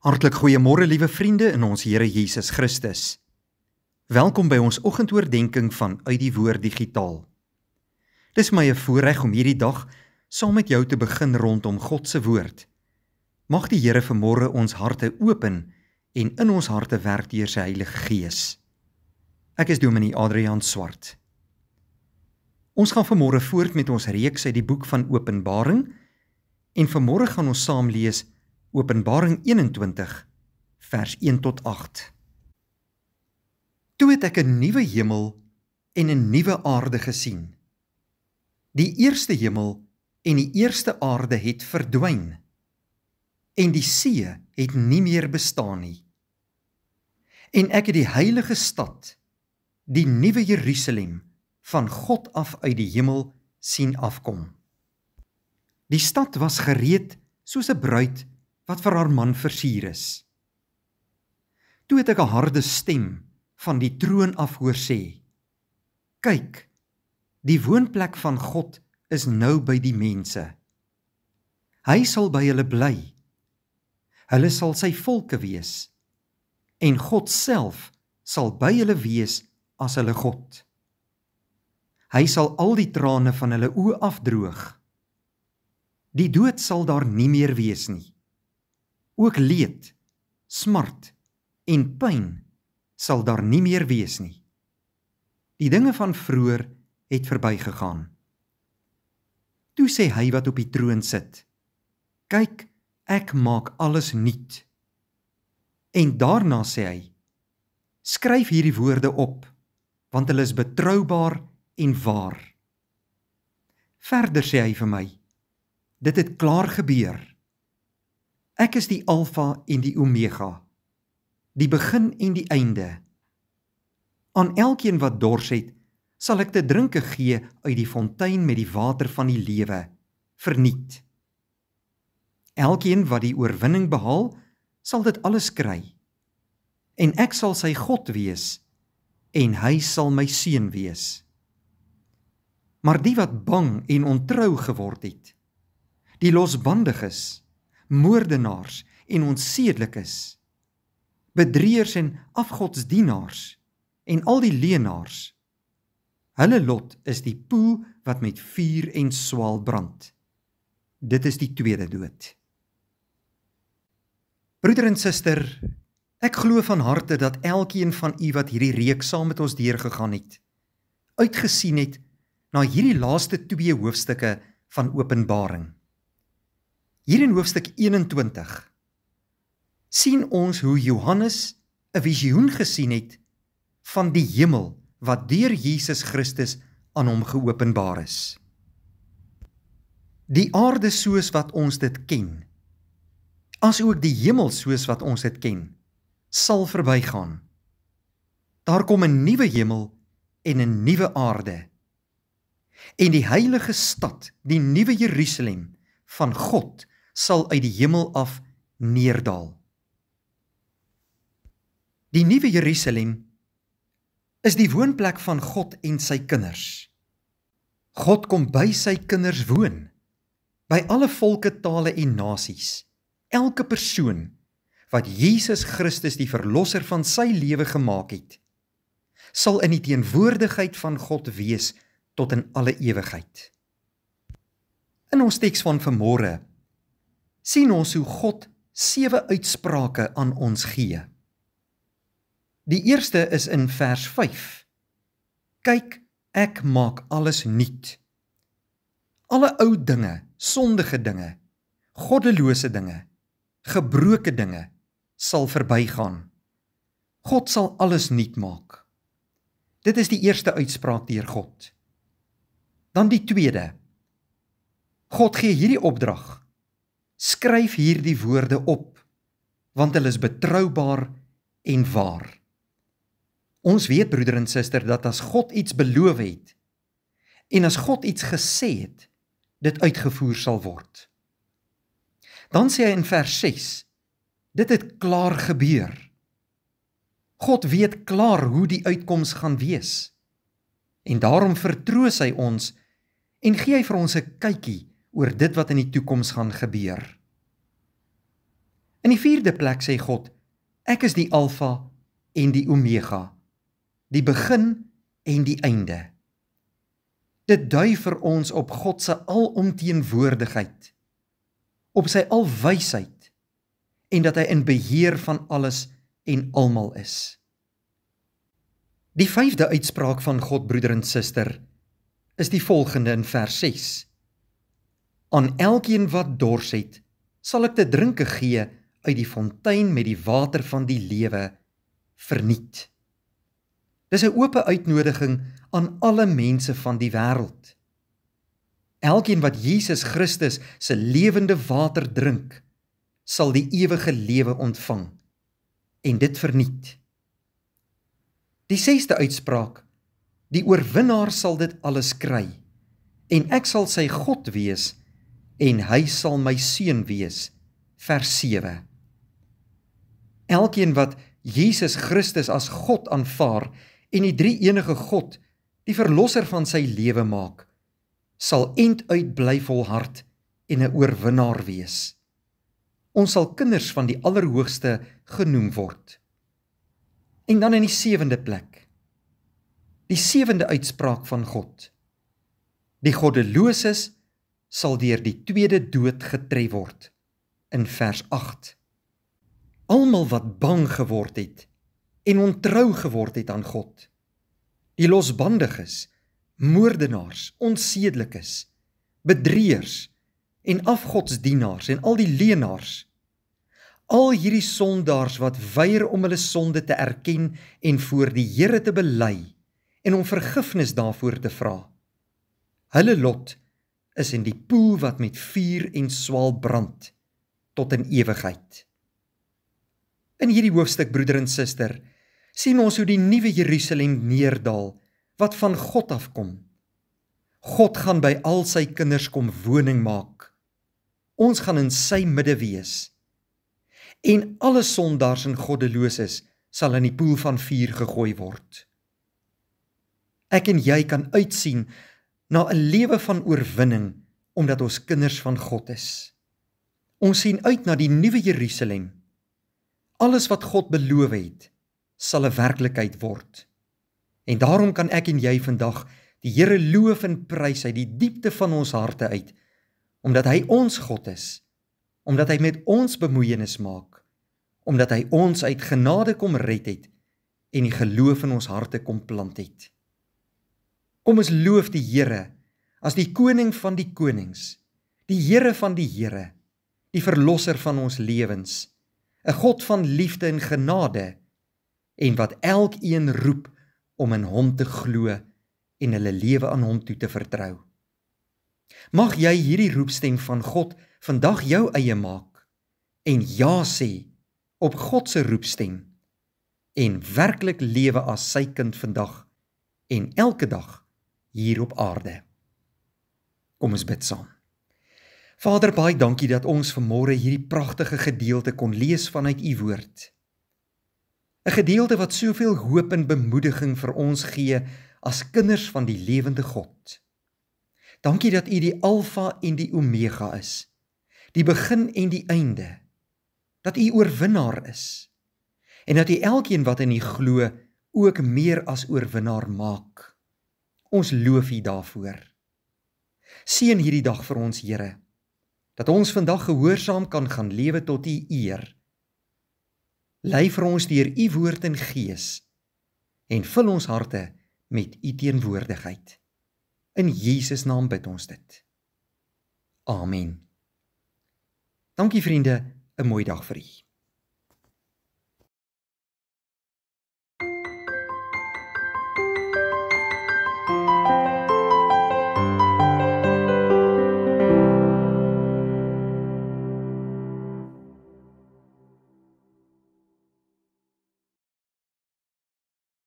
Hartlik goeiemôre liewe vriende in ons Here Jesus Christus. Welkom by ons oggendoordenkings van Uit die Woord Digitaal. Dis my 'n voorreg om hierdie dag saam met jou te begin rondom God se woord. Mag die Here vanmôre ons harte open en in ons harte werk deur sy Heilige Gees. Ek is Dominee Adrian Swart. Ons gaan vanmôre voort met ons reeks uit die boek van Openbaring en vanmôre gaan ons saam lees Openbaring 21, vers 1 tot 8. Toe het ek 'n nuwe hemel en 'n nuwe aarde gesien. Die eerste hemel en die eerste aarde het verdwyn, en die see het nie meer bestaan nie. En ek het die heilige stad, die nuwe Jerusalem, van God af uit die hemel sien afkom. Die stad was gereed soos 'n bruid wat vir haar man versier is. Toe het ek 'n harde stem van die troon af hoor sê: Kyk, die woonplek van God is nou by die mense. Hy sal by hulle bly. Hulle sal sy volke wees, en God self sal by hulle wees as hulle God. Hy sal al die trane van hulle oë afdroog. Die dood sal daar nie meer wees nie. Ook leed, smart en pyn sal daar nie meer wees nie. Die dinge van vroeër het verbygegaan. Toe sê hy wat op die troon sit: Kyk, ek maak alles nuut. En daarna sê hy: Skryf hierdie woorde op, want hulle is betroubaar en waar. Verder sê hy vir my: Dit het klaar gebeur. Ek is die Alfa en die Omega, die begin en die einde. Aan elkeen wat dors het, sal ek te drinke gee uit die fontein met die water van die lewe, verniet. Elkeen wat die oorwinning behaal, sal dit alles kry. En ek sal sy God wees, en hy sal my seun wees. Maar die wat bang en ontrou geword het, die losbandiges, moordenaars en onsedelikes, bedrieërs en afgodsdienaars en al die leenaars, hulle lot is die poel wat met vuur en swaal brand. Dit is die tweede dood. Broeder en suster, ek glo van harte dat elkeen van u wat hierdie reeks saam met ons deurgegaan het, uitgesien het na hierdie laaste 2 hoofstukke van Openbaring. Hier in hoofstuk 21 sien ons hoe Johannes 'n visioen gesien het van die hemel wat deur Jesus Christus aan hom geopenbaar is. Die aarde soos wat ons dit ken, asook die hemel soos wat ons dit ken, sal verbygaan. Daar kom 'n nuwe hemel en 'n nuwe aarde. En die heilige stad, die nuwe Jerusalem van God, sal uit die hemel af neerdal. Die nuwe Jerusalem is die woonplek van God en sy kinders. God kom by sy kinders woon, by alle volke, tale en nasies. Elke persoon wat Jesus Christus die verlosser van sy lewe gemaak het, sal in die teenwoordigheid van God wees tot in alle ewigheid. In ons teks van vanmôre sien ons hoe God 7 uitsprake aan ons gee. Die eerste is in vers 5. Kyk, ek maak alles nuut. Alle ou dinge, sondige dinge, goddelose dinge, gebroke dinge sal verbygaan. God sal alles nuut maak. Dit is die eerste uitspraak deur God. Dan die tweede. God gee hierdie opdrag: Skryf hierdie woorde op, want hulle is betroubaar en waar. Ons weet, broeder en suster, dat as God iets beloof het, en as God iets gesê het, dit uitgevoer sal word. Dan sê hy in vers 6, dit het klaar gebeur. God weet klaar hoe die uitkoms gaan wees, en daarom vertroos hy ons, en gee hy vir ons 'n kykie oor dit wat in die toekoms gaan gebeur. In die 4de plek sê God, ek is die Alfa en die Omega, die begin en die einde. Dit dui vir ons op God se alomteenwoordigheid, op sy alwysheid en dat hy in beheer van alles en almal is. Die 5de uitspraak van God, broeder en suster, is die volgende in vers 6. Aan elkeen wat dors het, sal ek te drinke gee uit die fontein met die water van die lewe verniet. Dis 'n oop uitnodiging aan alle mense van die wêreld. Elkeen wat Jesus Christus se lewende water drink, sal die ewige lewe ontvang en dit verniet. Die 6de uitspraak, die oorwinnaar sal dit alles kry en ek sal sy God wees en hy sal my seun wees, vers 7. Elkeen wat Jesus Christus as God aanvaar en die drie-enige God, die verlosser van sy lewe maak, sal enduit bly volhard en 'n oorwinnaar wees. Ons sal kinders van die Allerhoogste genoem word. En dan in die 7de plek, die 7de uitspraak van God. Die goddeloses sal deur die tweede dood getref word, in vers 8. Almal wat bang geword het en ontrou geword het aan God, die losbandiges, moordenaars, onsedelikes, bedrieërs en afgodsdienaars en al die leenaars, al hierdie sondaars wat weier om hulle sonde te erken en voor die Here te bely en om vergifnis daarvoor te vra. Hulle lot is in die poel wat met vuur en swaal brand tot in ewigheid. In hierdie hoofstuk, broeder en suster, sien ons hoe die nuwe Jerusalem neerdal wat van God afkom. God gaan by al sy kinders kom woning maak. Ons gaan in sy midde wees. En alle sondaars en goddeloses sal in die poel van vuur gegooi word. Ek en jy kan uitsien na 'n lewe van oorwinning omdat ons kinders van God is. Ons sien uit na die nuwe Jerusalem. Alles wat God beloof het, sal 'n werklikheid word. En daarom kan ek en jy vandag die Here loof en prys uit die diepte van ons harte uit, omdat hy ons God is, omdat hy met ons bemoeienis maak, omdat hy ons uit genade kom red het en die geloof in ons harte kom plant het. Kom ons loof die Here as die koning van die konings, die Here van die Here, die verlosser van ons lewens, 'n God van liefde en genade, en wat elkeen roep om in hom te glo en hulle lewe aan hom toe te vertrou. Mag jy hierdie roepstem van God vandag jou eie maak en ja sê op God se roepstem en werklik lewe as sy kind vandag en elke dag hier op aarde. Kom ons bid saam. Vader, baie dankie dat ons vanmôre hierdie pragtige gedeelte kon lees vanuit u woord. 'n Gedeelte wat soveel hoop en bemoediging vir ons gee as kinders van die lewende God. Dankie dat u die Alfa en die Omega is, die begin en die einde, dat u oorwinnaar is, en dat u elkeen wat in u glo ook meer as oorwinnaar maak. Ons loof u daarvoor. Seën hierdie dag vir ons, Here, dat ons vandag gehoorsaam kan gaan lewe tot u eer. Lei vir ons deur u woord en gees, en vul ons harte met u teenwoordigheid. In Jesus naam bid ons dit. Amen. Dankie vriende, 'n mooi dag vir u.